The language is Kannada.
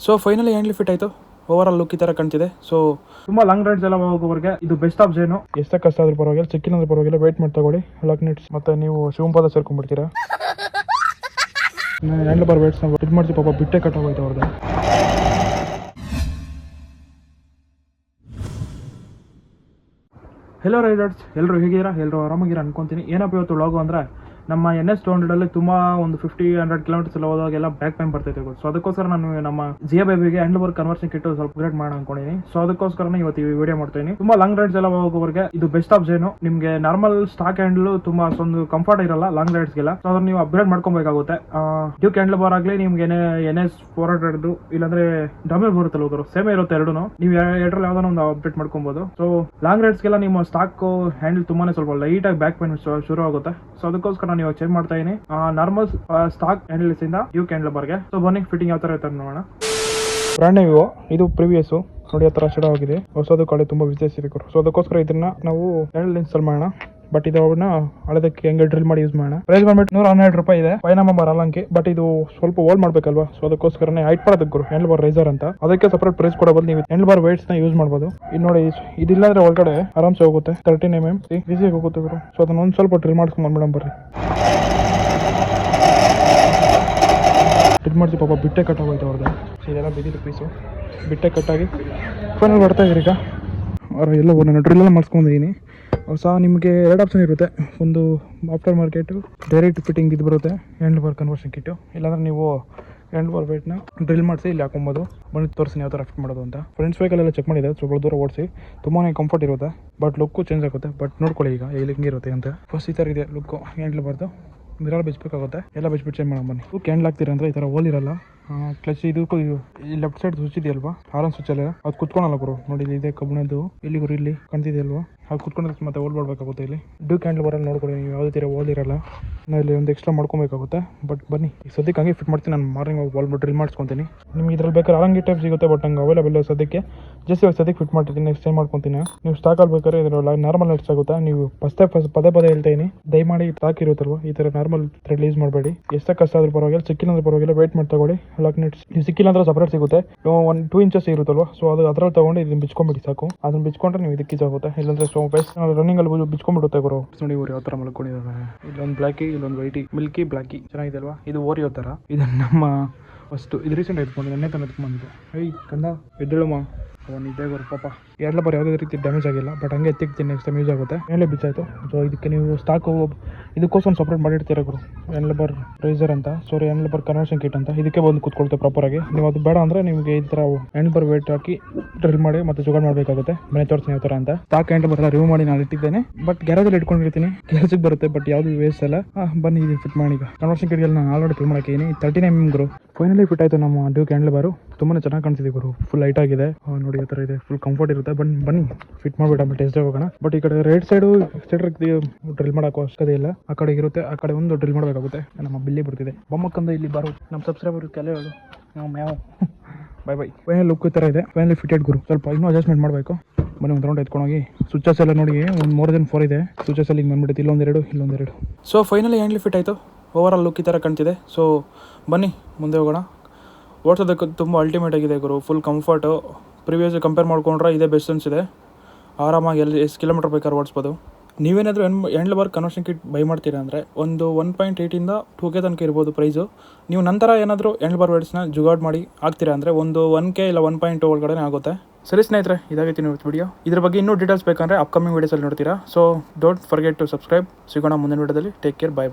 ಸೊ ಫೈನಲಿ ಹ್ಯಾಂಡ್ಲಿ ಫಿಟ್ ಆಯಿತು. ಓವರ್ ಆಲ್ ಲುಕ್ ಈ ಥರ ಕಾಣ್ತಿದೆ. ಸೊ ತುಂಬ ಲಾಂಗ್ ರೈಡ್ಸ್ ಎಲ್ಲ ಹೋಗೋವರೆಗೆ ಇದು ಬೆಸ್ಟ್ ಆಪ್ಷನ್. ಎಷ್ಟೇ ಕಷ್ಟ ಆದ್ರೂ ಪರವಾಗಿಲ್ಲ, ಸಿಕ್ಕಿಲ್ಲ ಪರವಾಗಿಲ್ಲ, ವೇಟ್ ಮಾಡಿ ತಗೊಳ್ಳಿ. ಲಾಕ್ ನೆಟ್ಸ್ ಮತ್ತೆ ನೀವು ಶಿವಪಾದ ಸೇರ್ಕೊಂಡ್ಬಿಡ್ತೀರಾ. ಹ್ಯಾಂಡ್ಲ್ ಬಾರ್ ವೇಟ್ಸ್ ನಾವು ಇದು ಮಾಡ್ತೀವಿ. ಪಾಪ ಬಿಟ್ಟೆ ಕಟ್ಟಾಗೋಯ್ತು ಅವ್ರದ್ದು. ಹೆಲೋ ರೈಡರ್ಸ್, ಎಲ್ಲರೂ ಹೇಗಿದ್ದೀರಾ? ಎಲ್ಲರೂ ಆರಾಮಾಗಿರ ಅನ್ಕೊಂತೀನಿ. ಏನಪ್ಪ ಇವತ್ತು ವ್ಲಾಗು ಅಂದರೆ ನಮ್ಮ NS200 ತುಂಬ ಒಂದು 50-100 ಕಿಲೋಮೀಟರ್ಸ್ ಎಲ್ಲ ಹೋದಾಗೆಲ್ಲ ಬ್ಯಾಕ್ ಪೈನ್ ಬರ್ತೈತೆ. ಸೊ ಅದಕ್ಕೋಸ್ಕರ ನಾನು ನಮ್ಮ ಜಿಯೋ ಬೇಬಿಗೆ ಹ್ಯಾಂಡಲ್ ಬಾರ್ ಕನ್ವರ್ಷನ್ ಕಿಟ್ ಸ್ವಲ್ಪ ಅಪ್ಗ್ರೇಡ್ ಮಾಡೋಣ ಅನ್ಕೊಂಡಿದ್ದೀನಿ. ಸೊ ಅದಕ್ಕೋಸ್ಕರ ಇವತ್ತು ಈ ವಿಡಿಯೋ ಮಾಡ್ತೀನಿ. ತುಂಬಾ ಲಾಂಗ್ ರೈಡ್ಸ್ ಎಲ್ಲ ಹೋಗೋವರೆಗೆ ಇದು ಬೆಸ್ಟ್ ಆಪ್ಷನ್. ನಿಮಗೆ ನಾರ್ಮಲ್ ಸ್ಟಾಕ್ ಹ್ಯಾಂಡಲ್ ತುಂಬಾ ಅಷ್ಟೊಂದು ಕಂಫರ್ಟ್ ಇರಲ್ಲ ಲಾಂಗ್ ರೈಡ್ಸ್ಗೆಲ್ಲ. ಸೊ ಅದನ್ನ ನೀವು ಅಪ್ಗ್ರೇಡ್ ಮಾಡ್ಕೊಬೇಕಾಗುತ್ತೆ. ಡ್ಯೂಕ್ ಹ್ಯಾಂಡಲ್ ಬಾರ್ ಆಗಲಿ ನಿಮ್ಗೆ NS400 ಇಲ್ಲಾಂದ್ರೆ ಡಮಿಲ್ ಬರುತ್ತಲ್ಲ ಹೋಗೋರು ಸೇಮ್ ಇರುತ್ತೆ ಎರಡೂ. ನೀವು ಎರಡರಲ್ಲಿ ಯಾವ್ದಾನ ಒಂದು ಅಪ್ಡೇಟ್ ಮಾಡ್ಕೊಬಹುದು. ಸೊ ಲಾಂಗ್ ರೈಡ್ಸ್ಗೆಲ್ಲ ನಿಮ್ಮ ಸ್ಟಾಕ್ ಹ್ಯಾಂಡಲ್ ತುಂಬಾನೇ ಸ್ವಲ್ಪ ಲೈಟ್ ಆಗಿ ಬ್ಯಾಕ್ ಪೈನ್ ಶುರು ಆಗುತ್ತೆ. ಸೊ ಅದಕ್ಕೋಸ್ಕರ ನಾನು ಇವಾಗ ಚೇಂಜ್ ಮಾಡ್ತಾ ಇದೀನಿ ನಾರ್ಮಲ್ ಸ್ಟಾಕ್ ಹ್ಯಾಂಡಲ್ಸ್ ಇಂದ ಡ್ಯೂಕ್ ಹ್ಯಾಂಡಲ್ ಬಾರ್ಗೆ. ಸೊ ಬನ್ನಿ ಫಿಟ್ಟಿಂಗ್ ಯಾವ ತರ ಇರ್ತಾರೆ ನೋಡೋಣ. ಬ್ರ್ಯಾಂಡ್ ನ್ಯೂ ಇದು ಪ್ರಿವಿಯಸ್ ನೋಡಿ ಆ ತರ ಶೇಡ್ ಆಗಿದೆ. ಹೊಸದು ಕಡೆ ತುಂಬಾ ವಿಶೇಷ ಇರಬೇಕು. ಸೊ ಅದಕ್ಕೋಸ್ಕರ ಇದನ್ನ ನಾವು ಹ್ಯಾಂಡಲ್ ಇನ್ಸ್ಟಾಲ್ ಮಾಡೋಣ. ಬಟ್ ಇದನ್ನ ಹಳದಕ್ಕೆ ಹೆಂಗೆ ಡ್ರಿಲ್ ಮಾಡಿ ಯೂಸ್ ಮಾಡೋಣ. ಪ್ರೈಸ್ ಬಂದ್ಬಿಟ್ಟು ₹112 ಇದೆ. 5 ನಂಬರ್ ಅಲ್ಲಂಕಿ. ಬಟ್ ಇದು ಸ್ವಲ್ಪ ಹೋಲ್ಡ್ ಮಾಡ್ಬೇಕಲ್ವಾ. ಸೊ ಅದಕ್ಕೋಸ್ಕರನೇ ಹೈಟ್ ಮಾಡೋದಕ್ಕೆ ಹ್ಯಾಂಡಲ್ ಬಾರ್ ರೈಸರ್ ಅಂತ ಅದಕ್ಕೆ ಸಪರೇಟ್ ಪ್ರೈಸ್ ಕೊಡಬಹುದು. ನೀವು ಹ್ಯಾಂಡಲ್ ಬಾರ್ ವೇಟ್ಸ್ ನ ಯೂಸ್ ಮಾಡಬಹುದು. ಇದು ನೋಡಿ, ಇದಿಲ್ಲ ಅಂದ್ರೆ ಒಳಗಡೆ ಆರಾಮ್ಸೆ ಹೋಗುತ್ತೆ. 13 mm ಈಸಿಯಾಗಿ ಹೋಗುತ್ತೆ ಗುರು. ಸೊ ಅದನ್ನ ಒಂದ್ ಸ್ವಲ್ಪ ಡ್ರಿಲ್ ಮಾಡ್ಕೊಂಡು ಬಂದ್ಬಿಡೋಣ ಬರ್ರಿ. ಡ್ರಿಲ್ ಮಾಡ್ತೀವಿ. ಪಾಪ ಬಿಟ್ಟೆ ಕಟ್ಟಾಗೋಯ್ತು ಅವ್ರದ್ದು. ಸೊ ಇದೆಲ್ಲ ಬಿದ್ದಿದ್ದು ಪೀಸು ಬಿಟ್ಟೆ ಕಟ್ಟಾಗಿ ಫೈನಲ್ ಬರ್ತಾ ಇದ್ರಿ. ಈಗ ಅವ್ರು ಎಲ್ಲ ನಾನು ಡ್ರಿಲ್ ಎಲ್ಲ ಮಾಡಿಸ್ಕೊಂಡಿದ್ದೀನಿ. ಹೊಸ ನಿಮಗೆ 2 ಆಪ್ಷನ್ ಇರುತ್ತೆ. ಒಂದು ಆಫ್ಟರ್ ಮಾರ್ಕೆಟು ಡೈರೆಕ್ಟ್ ಫಿಟ್ಟಿಂಗ್ ಇದು ಬರುತ್ತೆ ಹ್ಯಾಂಡಲ್ ಬಾರ್ ಕನ್ವರ್ಷನ್ ಕಿಟ್ಟು. ಇಲ್ಲಾಂದ್ರೆ ನೀವು ಹ್ಯಾಂಡಲ್ ಬಾರ್ ವೇಟ್ನ ಡ್ರಿಲ್ ಮಾಡಿಸಿ ಇಲ್ಲಿ ಹಾಕೊಬೋದು. ಬನ್ನಿ ತೋರಿಸಿ ಯಾವ ಥರ ಫಿಟ್ ಮಾಡೋದು ಅಂತ. ಫ್ರೆಂಡ್ಸ್ ವೆಹಿಕಲೆಲ್ಲ ಚೆಕ್ ಮಾಡಿದೆ. ಸ್ವಲ್ಪ ದೂರ ಓಡಿಸಿ ತುಂಬಾ ಕಂಫರ್ಟ್ ಇರುತ್ತೆ. ಬಟ್ ಲುಕ್ಕು ಚೇಂಜ್ ಆಗುತ್ತೆ. ಬಟ್ ನೋಡ್ಕೊಳ್ಳಿ ಈಗ ಎಲ್ಲಿ ಹಿಂಗಿರುತ್ತೆ ಅಂತ. ಫಸ್ಟ್ ಈ ಥರ ಇದೆ ಲುಕ್ಕು ಹ್ಯಾಂಡಲ್ ಬಾರ್ದು. ಮಿರರ್ ಬಿಚ್ಚಬೇಕಾಗುತ್ತೆ. ಎಲ್ಲ ಬಿಚ್ಬಿಟ್ಟು ಚೇಂಜ್ ಮಾಡೋಣ ಬನ್ನಿ. ಕ್ಯಾಂಡಲ್ ಹಾಕ್ತೀರಾ ಅಂದರೆ ಈ ಥರ ಹೋಲ್ ಇರಲ್ಲ. ಕ್ಲಚ್ ಇದಕ್ಕೂ ಈ ಲೆಫ್ಟ್ ಸೈಡ್ ಸ್ವಿಚ್ ಇದೆಯಲ್ವಾ, ಹಾರನ್ ಸ್ವಿಚ್ ಅಲ್ಲ, ಅದು ಕುತ್ಕೊಳಲ್ಲ ಗುರು. ನೋಡಿ ಇದೆ ಕಬ್ಬಿಣದ್ದು. ಇಲ್ಲಿ ಗುರು ಇಲ್ಲಿ ಕಾಣ್ತಿದೆಯಲ್ವಾ, ಅದು ಕುತ್ಕೊಂಡ್ರೆ ಮತ್ತೆ ಹೋಲ್ ಮಾಡಬೇಕಾಗುತ್ತೆ. ಇಲ್ಲಿ ಡ್ಯೂಕ್ ಹ್ಯಾಂಡಲ್ ಬಾರಲ್ಲಿ ನೋಡ್ಕೊಳ್ಳಿ ನೀವು, ಯಾವುದೇ ಥರ ಹೋಲ್ ಇರಲ್ಲ. ನಾನು ಇಲ್ಲಿ ಒಂದು ಎಕ್ಸ್ಟ್ರಾ ಮಾಡ್ಕೊಬೇಕಾಗುತ್ತೆ. ಬಟ್ ಬನ್ನಿ ಈಗ ಸದ್ಯಕ್ಕೆ ಹಂಗೆ ಫಿಟ್ ಮಾಡ್ತೀನಿ. ನಾನು ಮಾರ್ನಿಂಗ್ ಹೋಗಿ ವಾಲ್ ಡ್ರಿಲ್ ಮಾಡಿಸ್ಕೊತೀನಿ. ನಿಮ್ಗೆ ಇದ್ರಲ್ಲಿ ಬೇಕಾದ್ರೆ ಆರಂಗಿ ಟೈಪ್ ಸಿಗುತ್ತೆ. ಬಟ್ ನಂಗೆ ಅವೈಲೇಬಲ್ ಸದ್ಯಕ್ಕೆ ಜಸ್ಟ್ ಇವಾಗ ಸದ್ಯಕ್ಕೆ ಫಿಟ್ ಮಾಡ್ತೀನಿ. ನೆಕ್ಸ್ಟ್ ಟೈಮ್ ಮಾಡ್ಕೊತೀನಿ. ನೀವು ಸ್ಟಾಕ್ ಆಗ್ಬೇಕಾದ್ರೆ ಇದರಲ್ಲಿ ನಾರ್ಮಲ್ ನೆಟ್ಸ್ ಆಗುತ್ತೆ. ನೀವು ಪದೇ ಹೇಳ್ತಾ ಇದೀನಿ, ದಯಮಾಡಿ ಸ್ಟಾಕ್ ಇರುತ್ತಲ್ವ ಈ ಥರ ನಾರ್ಮಲ್ ಥ್ರೆಡ್ ಯೂಸ್ ಮಾಡಬೇಡಿ. ಎಷ್ಟೇ ಕಷ್ಟ ಆದ್ರೂ ಪರವಾಗಿಲ್ಲ, ಸಿಕ್ಕಿಲ್ಲ ಅಂದ್ರೆ ಪರವಾಗಿಲ್ಲ, ವೇಟ್ ಮಾಡಿ ತಗೊಳ್ಳಿ. ಲಾಕ್ ನೆಟ್ಸ್ ನೀವು ಸಿಕ್ಕಿಲ್ಲ ಅಂದ್ರೆ ಸಪರೇಟ್ ಸಿಗುತ್ತೆ. 1-2 ಇಂಚಸ್ ಇರುತ್ತಲ್ವ. ಸೊ ಅದು ಅದರಲ್ಲಿ ತಗೊಂಡು ಇದನ್ನ ಬಿಚ್ಕೊಂಡ್ಬಿಡಿ ಸಾಕು. ಅದನ್ನ ಬಿಚ್ಕೊಂಡ್ರೆ ನೀವು ಇದಕ್ಕೆ ಆಗುತ್ತೆ. ಇಲ್ಲಾಂದ್ರೆ ಸೊ ಬೇಸ್ಟ್ ರನ್ನಿಂಗ್ ಅಲ್ಲಿ ಬಿಚ್ಕೊಂಡ್ಬಿಡುತ್ತೆ ಗುರು. ನೋಡಿ ಇವ್ರು ಯಾವ ಥರ ಮಲ್ಕೊಂಡಿದ್ದಾರೆ. ಇಲ್ಲೊಂದು ಬ್ಲಾಕಿ, ಇಲ್ಲೊಂದು ವೈಟಿ, ಮಿಲ್ಕಿ ಬ್ಲಾಕಿ ಚೆನ್ನಾಗಿದೆ ಅಲ್ವಾ. ಇದು ಓರಿಯೋ ಥರ. ಇದು ನಮ್ಮ ಫಸ್ಟ್ ಇದು ರೀಸೆಂಟ್ ಎತ್ಕೊಂಡಿದ್ದೆ, ನೆನ್ನೆ ತಾನು ಎತ್ಕೊಂಡಿದ್ದೆ. ಕಂದ ಎದ್ದೇಳಮ್ಮ ಅವನು ಇದ್ದೇ ಗುರು. ಪಾಪ ಹ್ಯಾಂಡಲ್ ಬಾರ್ ಯಾವುದೇ ರೀತಿ ಡ್ಯಾಮೇಜ್ ಆಗಿಲ್ಲ. ಬಟ್ ಹಂಗೆ ಎತ್ತಿಕ್ತೀನಿ, ನೆಕ್ಸ್ಟ್ ಟೈಮ್ ಯೂಸ್ ಆಗುತ್ತೆ. ಮೇಲೆ ಬಿಚ್ಚಾಯಿತು. ಸೊ ಇದಕ್ಕೆ ನೀವು ಸ್ಟಾಕ್ ಇದಕ್ಕೋಸ್ಕರ ಸಪ್ರೇಟ್ ಮಾಡಿರ್ತೀರ ಗುರು. ಹ್ಯಾಂಡಲ್ ಬಾರ್ ರೈಸರ್ ಅಂತ, ಸಾರಿ ಹ್ಯಾಂಡಲ್ ಬಾರ್ ಕನ್ವರ್ಷನ್ ಕಿಟ್ ಅಂತ. ಇದಕ್ಕೆ ಬಂದು ಕೂತ್ಕೊಳ್ತೆ ಪ್ರಾಪರಾಗಿ. ನೀವು ಅದು ಬೇಡ ಅಂದರೆ ನಿಮಗೆ ಈ ಥರ ಹ್ಯಾಂಡಲ್ ಬಾರ್ ವೇಟ್ ಹಾಕಿ ಡ್ರಿಲ್ ಮಾಡಿ ಮತ್ತೆ ಜುಗಾಡ್ ಮಾಡಬೇಕಾಗುತ್ತೆ. ಮನೆ ತೋರಿಸ್ತೀನಿ ಯಾವ ಥರ ಅಂತ. ಸ್ಟಾಕ್ ಹ್ಯಾಂಡಲ್ ಬಾರ್ ಎಲ್ಲ ರಿವ್ಯೂ ಮಾಡಿ ನಾನು ಇಟ್ಟಿದ್ದೇನೆ. ಬಟ್ ಗ್ಯಾರೇಜಲ್ಲಿ ಇಟ್ಕೊಂಡಿರ್ತೀನಿ, ಕೆಲಸಕ್ಕೆ ಬರುತ್ತೆ. ಬಟ್ ಯಾವುದು ವೇಸ್ಟ್ ಅಲ್ಲ. ಬನ್ನಿ ಇದು ಫಿಟ್ ಮಾಡಿ. ಈಗ ಕನ್ವರ್ಷನ್ ಕಿಟ್ಗೆಲ್ಲ ನಾನು ಆಲ್ರೆಡಿ ಫಿಲ್ ಮಾಡೋಕ್ಕಿದ್ದೀನಿ. 13 mm ಗುರು. ಫೈನಲಿ ಫಿಟ್ ಆಯಿತು ನಮ್ಮ ಡ್ಯೂಕ್ ಹ್ಯಾಂಡಲ್ ಬಾರು. ತುಂಬಾ ಚೆನ್ನಾಗಿ ಕಾಣಿಸಿದೆ ಗುರು. ಫುಲ್ ಲೈಟ್ ಆಗಿದೆ. ನೋಡಿ ಆ ಥರ ಇದೆ. ಫುಲ್ ಕಂಫರ್ಟ್ ಇರುತ್ತೆ. ಬನ್ನಿ ಫಿಟ್ ಮಾಡಿಬಿಟ್ಟು ಆಮೇಲೆ ಟೆಸ್ಟ್ ಹೋಗೋಣ. ಬಟ್ ಈ ಕಡೆ ರೈಟ್ ಸೈಡು ಡ್ರಿಲ್ ಮಾಡೋಕ್ಕೂ ಅವಶ್ಯಕತೆ ಇಲ್ಲ. ಆ ಕಡೆ ಇರುತ್ತೆ, ಆ ಕಡೆ ಒಂದು ಡ್ರಿಲ್ ಮಾಡಬೇಕಾಗುತ್ತೆ. ನಮ್ಮ ಬಿಲ್ಲಿ ಬರ್ತಿದೆ. ಬೊಮ್ಮಕ್ಕಂದ ಇಲ್ಲಿ ಬಾರು ನಮ್ಮ ಸಬ್ಸ್ಕ್ರೈಬರ್ ಕೆಲ ಹೇಳು ಮ್ಯಾವ್ ಬೈ. ಫೈನಲ್ ಲುಕ್ ಈ ಥರ ಇದೆ. ಫೈನಲಿ ಫಿಟೆಡ್ ಗುರು. ಸ್ವಲ್ಪ ಇನ್ನೂ ಅಡ್ಜಸ್ಟ್ಮೆಂಟ್ ಮಾಡಬೇಕು. ಬನ್ನಿ ಒಂದು ರೌಂಡ್ ಎತ್ಕೊಂಡೋಗಿ. ಸ್ವಿಚಸ್ ಎಲ್ಲ ನೋಡಿ ಒಂದು more than 4 ಇದೆ. ಸ್ವಿಚಸ್ ಅಲ್ಲಿ ಹಿಂಗೆ ಬಂದ್ಬಿಟ್ಟು ಇಲ್ಲೊಂದೆರಡು. ಸೊ ಫೈನಲಿ ಹ್ಯಾಂಡ್ಲಿ ಫಿಟ್ ಆಯಿತು. ಓವರ್ ಆಲ್ ಲುಕ್ ಈ ಥರ ಕಾಣ್ತಿದೆ. ಸೊ ಬನ್ನಿ ಮುಂದೆ ಹೋಗೋಣ. ಓಡಿಸೋದಕ್ಕೆ ತುಂಬ ಅಲ್ಟಿಮೇಟ್ ಆಗಿದೆ ಗುರು. Full comfort. ಪ್ರಿವಿಯಸ್ ಕಂಪೇರ್ ಮಾಡ್ಕೊಂಡ್ರೆ ಇದೇ ಬೆಸ್ಟ್ ಅನಿಸಿದೆ. ಆರಾಮಾಗಿ ಎಷ್ಟು ಕಿಲೋಮೀಟರ್ ಬೇಕಾದ್ರೆ ಓಡಿಸ್ಬೋದು. ನೀವೇನಾದರೂ handle bar conversion kit by ಮಾಡ್ತೀರಾ ಅಂದರೆ ಒಂದು 1.8 ಇಂದ 2K ತನಕ ಇರ್ಬೋದು ಪ್ರೈಸು. ನೀವು ನಂತರ ಏನಾದರೂ ಹ್ಯಾಂಡಲ್ ಬಾರ್ ವೇಟ್ಸ್ನ ಜುಗಾಡ್ ಮಾಡಿ ಹಾಕ್ತೀರಾ ಅಂದರೆ ಒಂದು 1K ಇಲ್ಲ 1.2 ಒಳಗಡೆ ಆಗುತ್ತೆ. ಸರಿ ಸ್ನೇಹಿತರೆ, ಇದಾಗೈತಿ ನೀವು ವಿಡಿಯೋ. ಇದ್ರ ಬಗ್ಗೆ ಇನ್ನೂ ಡೀಟೇಲ್ಸ್ ಬೇಕಂದರೆ ಅಪ್ಕಮಿಂಗ್ ವೀಡಿಯೋಸಲ್ಲಿ ನೋಡ್ತೀರಾ. So don't forget to subscribe. ಸಿಗೋಣ ಮುಂದಿನ ವಿಡಿಯೋದಲ್ಲಿ. Take care. ಬೈ.